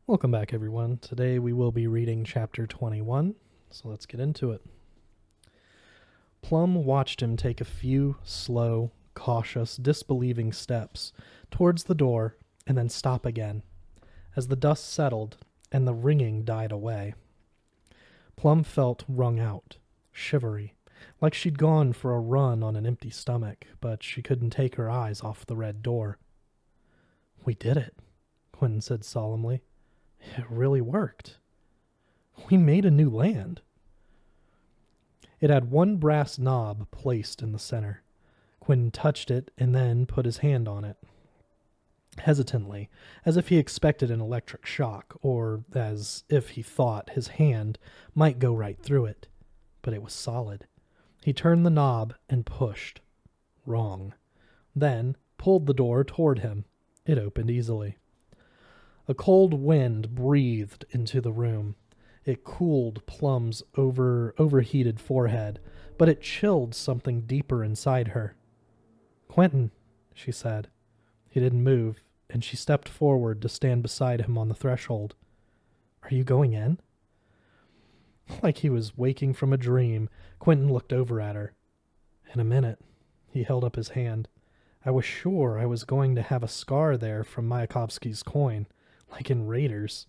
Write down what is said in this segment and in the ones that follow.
Welcome back, everyone. Today we will be reading chapter 21, so let's get into it. Plum watched him take a few slow, cautious, disbelieving steps towards the door and then stop again as the dust settled and the ringing died away. Plum felt wrung out, shivery, like she'd gone for a run on an empty stomach, but she couldn't take her eyes off the red door. "We did it," Quentin said solemnly. "It really worked. We made a new land." It had one brass knob placed in the center. Quentin touched it and then put his hand on it, hesitantly, as if he expected an electric shock, or as if he thought his hand might go right through it. But it was solid. He turned the knob and pushed. Wrong. Then pulled the door toward him. It opened easily. A cold wind breathed into the room. It cooled Plum's overheated forehead, but it chilled something deeper inside her. "Quentin," she said. He didn't move, and she stepped forward to stand beside him on the threshold. "Are you going in?" Like he was waking from a dream, Quentin looked over at her. "In a minute." He held up his hand. "I was sure I was going to have a scar there from Mayakovsky's coin, like in Raiders.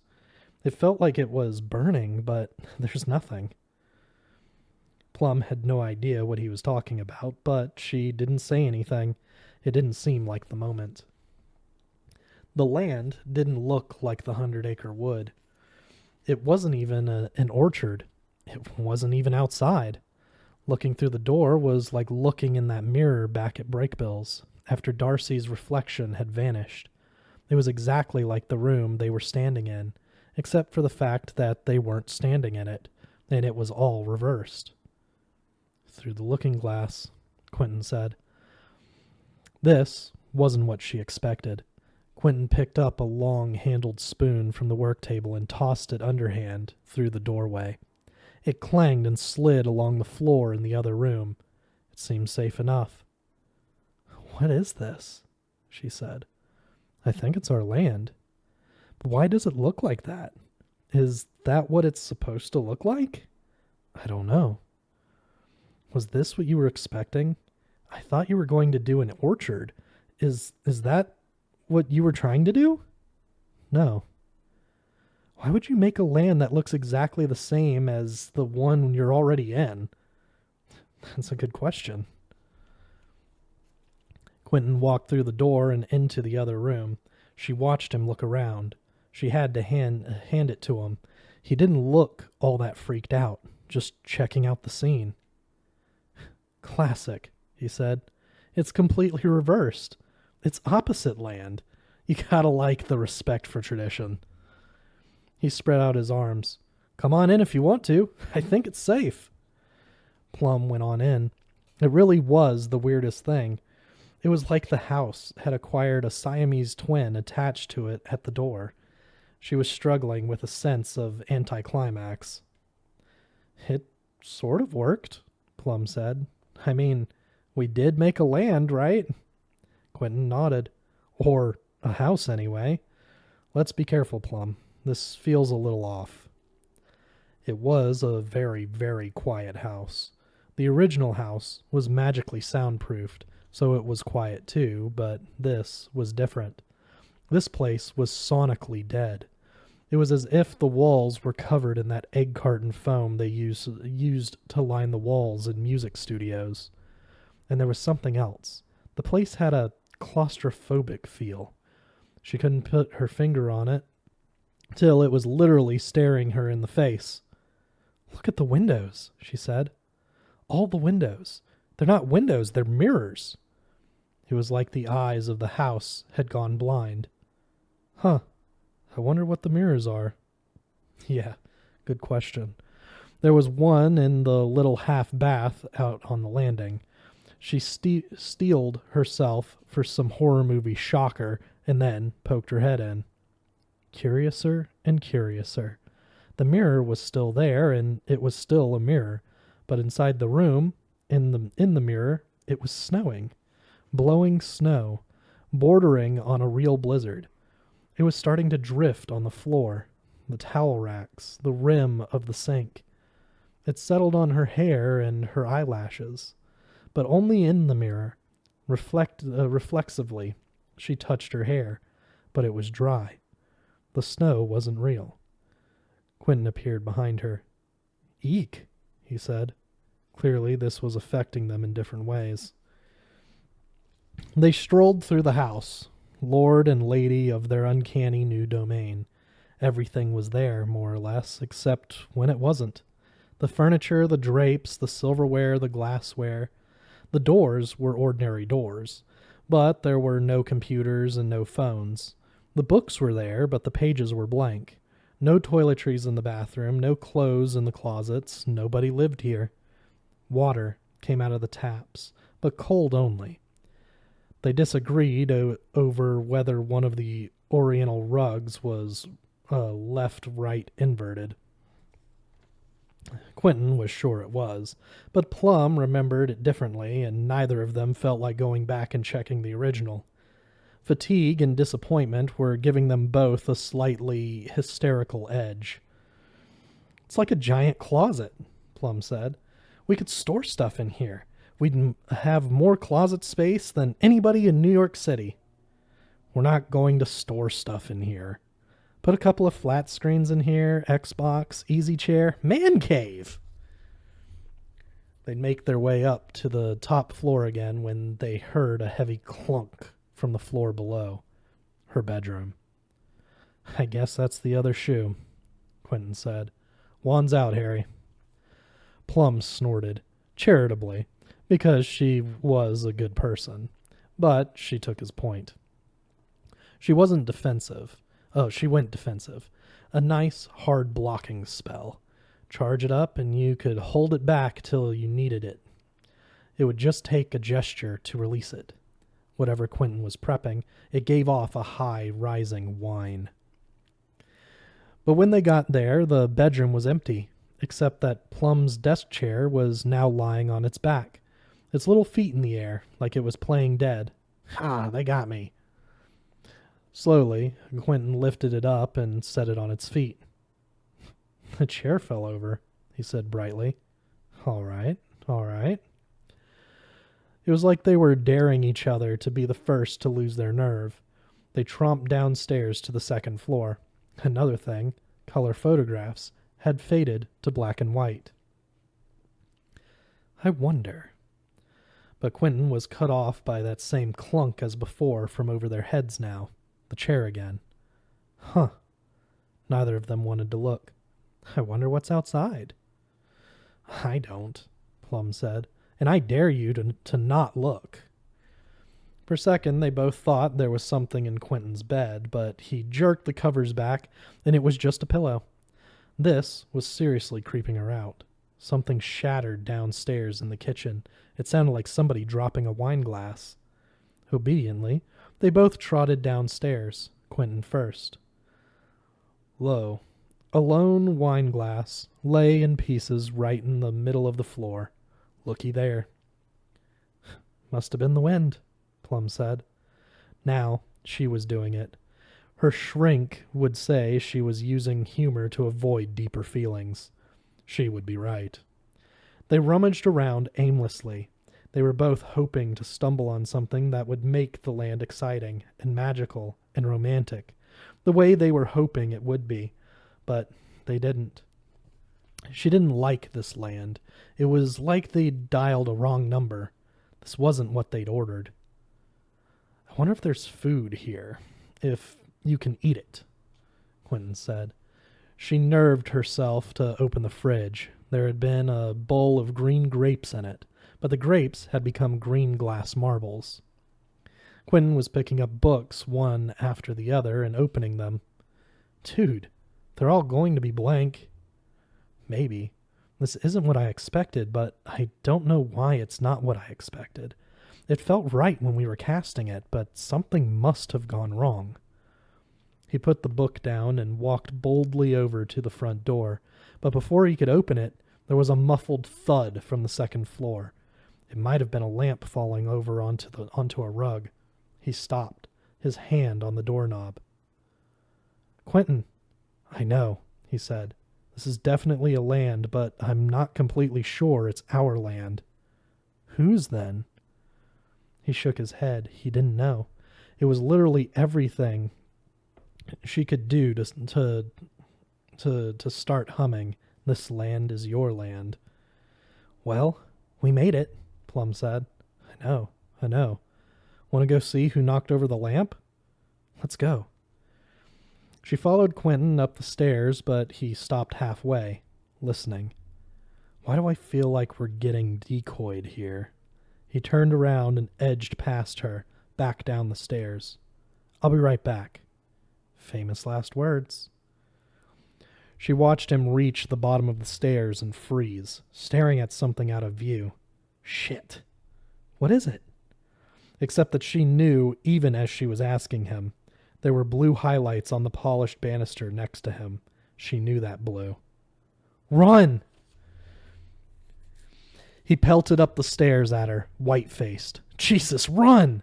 It felt like it was burning, but there's nothing." Plum had no idea what he was talking about, but she didn't say anything. It didn't seem like the moment. The land didn't look like the 100-acre wood. It wasn't even an orchard. It wasn't even outside. Looking through the door was like looking in that mirror back at Breakbills, after Darcy's reflection had vanished. It was exactly like the room they were standing in, except for the fact that they weren't standing in it, and it was all reversed. "Through the looking glass," Quentin said. This wasn't what she expected. Quentin picked up a long-handled spoon from the work table and tossed it underhand through the doorway. It clanged and slid along the floor in the other room. It seemed safe enough. "What is this?" she said. "I think it's our land. But why does it look like that? Is that what it's supposed to look like? I don't know. Was this what you were expecting? I thought you were going to do an orchard. Is that what you were trying to do?" "No." "Why would you make a land that looks exactly the same as the one you're already in?" "That's a good question." Quentin walked through the door and into the other room. She watched him look around. She had to hand it to him. He didn't look all that freaked out, just checking out the scene. "Classic," he said. "It's completely reversed. It's opposite land. You gotta like the respect for tradition." He spread out his arms. "Come on in if you want to. I think it's safe." Plum went on in. It really was the weirdest thing. It was like the house had acquired a Siamese twin attached to it at the door. She was struggling with a sense of anticlimax. "It sort of worked," Plum said. "I mean, we did make a land, right?" Quentin nodded. "Or a house, anyway. Let's be careful, Plum. This feels a little off." It was a very, very quiet house. The original house was magically soundproofed, so it was quiet too, but this was different. This place was sonically dead. It was as if the walls were covered in that egg carton foam they used to line the walls in music studios. And there was something else. The place had a claustrophobic feel. She couldn't put her finger on it, till it was literally staring her in the face. "Look at the windows," she said. "All the windows. They're not windows, they're mirrors." It was like the eyes of the house had gone blind. "Huh. I wonder what the mirrors are." Yeah, good question. There was one in the little half bath out on the landing. She steeled herself for some horror movie shocker and then poked her head in. Curiouser and curiouser. The mirror was still there, and it was still a mirror, but inside the room, in the mirror, it was snowing. Blowing snow. bordering on a real blizzard. It was starting to drift on the floor, the towel racks, the rim of the sink. It settled on her hair and her eyelashes, but only in the mirror. Reflexively, she touched her hair, but it was dry. The snow wasn't real. Quentin appeared behind her. "Eek," he said. Clearly, this was affecting them in different ways. They strolled through the house, lord and lady of their uncanny new domain. Everything was there, more or less, except when it wasn't. The furniture, the drapes, the silverware, the glassware. The doors were ordinary doors, but there were no computers and no phones. The books were there, but the pages were blank. No toiletries in the bathroom, no clothes in the closets. Nobody lived here. Water came out of the taps, but cold only. They disagreed over whether one of the oriental rugs was left-right inverted. Quentin was sure it was, but Plum remembered it differently, and neither of them felt like going back and checking the original. Fatigue and disappointment were giving them both a slightly hysterical edge. "It's like a giant closet," Plum said. "We could store stuff in here. We'd have more closet space than anybody in New York City." "We're not going to store stuff in here. Put a couple of flat screens in here, Xbox, easy chair, man cave." They'd make their way up to the top floor again when they heard a heavy clunk from the floor below. Her bedroom. "I guess that's the other shoe," Quentin said. "One's out, Harry." Plum snorted, charitably, because she was a good person. But she took his point. She wasn't defensive. Oh, she went defensive. A nice, hard blocking spell. Charge it up and you could hold it back till you needed it. It would just take a gesture to release it. Whatever Quentin was prepping, it gave off a high, rising whine. But when they got there, the bedroom was empty, except that Plum's desk chair was now lying on its back, its little feet in the air, like it was playing dead. "Ha, they got me." Slowly, Quentin lifted it up and set it on its feet. "The chair fell over," he said brightly. All right. It was like they were daring each other to be the first to lose their nerve. They tromped downstairs to the second floor. Another thing, color photographs, had faded to black and white. "I wonder." But Quentin was cut off by that same clunk as before from over their heads now. The chair again. "Huh." Neither of them wanted to look. "I wonder what's outside." "I don't," Plum said, "and I dare you to not look." For a second, they both thought there was something in Quentin's bed, but he jerked the covers back, and it was just a pillow. This was seriously creeping her out. Something shattered downstairs in the kitchen. It sounded like somebody dropping a wine glass. Obediently, they both trotted downstairs, Quentin first. Lo, a lone wine glass lay in pieces right in the middle of the floor. Looky there. "Must have been the wind," Plum said. Now she was doing it. Her shrink would say she was using humor to avoid deeper feelings. She would be right. They rummaged around aimlessly. They were both hoping to stumble on something that would make the land exciting and magical and romantic, the way they were hoping it would be, but they didn't. She didn't like this land. It was like they'd dialed a wrong number. This wasn't what they'd ordered. "I wonder if there's food here, if you can eat it," Quentin said. She nerved herself to open the fridge. There had been a bowl of green grapes in it, but the grapes had become green glass marbles. Quentin was picking up books one after the other and opening them. "Dude, they're all going to be blank." "Maybe. This isn't what I expected, but I don't know why it's not what I expected. It felt right when we were casting it, but something must have gone wrong." He put the book down and walked boldly over to the front door, but before he could open it, there was a muffled thud from the second floor. It might have been a lamp falling over onto a rug. He stopped, his hand on the doorknob. Quentin, I know, he said. This is definitely a land, but I'm not completely sure it's our land. Whose then? He shook his head. He didn't know. It was literally everything she could do to start humming, "This land is your land." Well, we made it, Plum said. I know. Want to go see who knocked over the lamp? Let's go. She followed Quentin up the stairs, but he stopped halfway, listening. Why do I feel like we're getting decoyed here? He turned around and edged past her, back down the stairs. I'll be right back. Famous last words. She watched him reach the bottom of the stairs and freeze, staring at something out of view. Shit. What is it? Except that she knew, even as she was asking him. There were blue highlights on the polished banister next to him. She knew that blue. Run! He pelted up the stairs at her, white-faced. Jesus, run!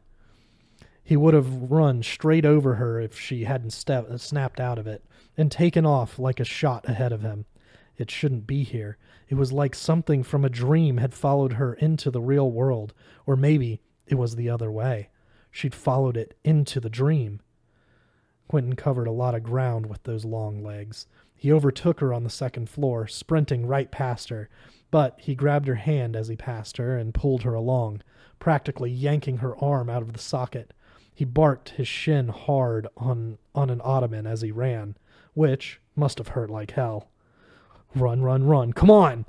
He would have run straight over her if she hadn't snapped out of it, and taken off like a shot ahead of him. It shouldn't be here. It was like something from a dream had followed her into the real world, or maybe it was the other way. She'd followed it into the dream. Quentin covered a lot of ground with those long legs. He overtook her on the second floor, sprinting right past her, but he grabbed her hand as he passed her and pulled her along, practically yanking her arm out of the socket. He barked his shin hard on an ottoman as he ran, which must have hurt like hell. Run, run, run. Come on!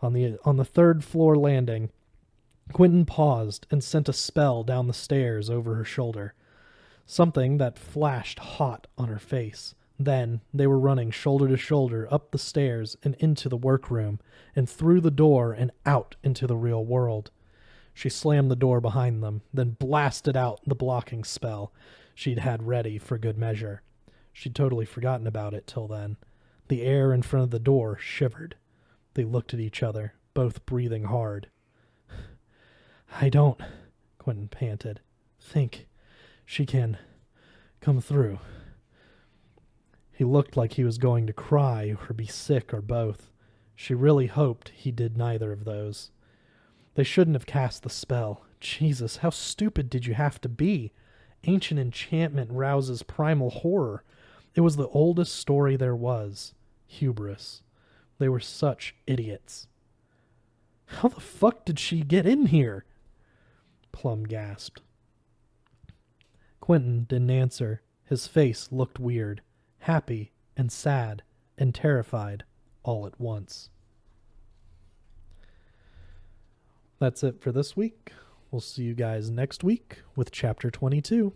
On the third floor landing, Quentin paused and sent a spell down the stairs over her shoulder. Something that flashed hot on her face. Then they were running shoulder to shoulder up the stairs and into the workroom, and through the door and out into the real world. She slammed the door behind them, then blasted out the blocking spell she'd had ready for good measure. She'd totally forgotten about it till then. The air in front of the door shivered. They looked at each other, both breathing hard. I don't, Quentin panted, think she can come through. He looked like he was going to cry or be sick or both. She really hoped he did neither of those. They shouldn't have cast the spell. Jesus, how stupid did you have to be? Ancient enchantment rouses primal horror. It was the oldest story there was. Hubris. They were such idiots. How the fuck did she get in here? Plum gasped. Quentin didn't answer. His face looked weird, happy and sad and terrified all at once. That's it for this week. We'll see you guys next week with Chapter 22.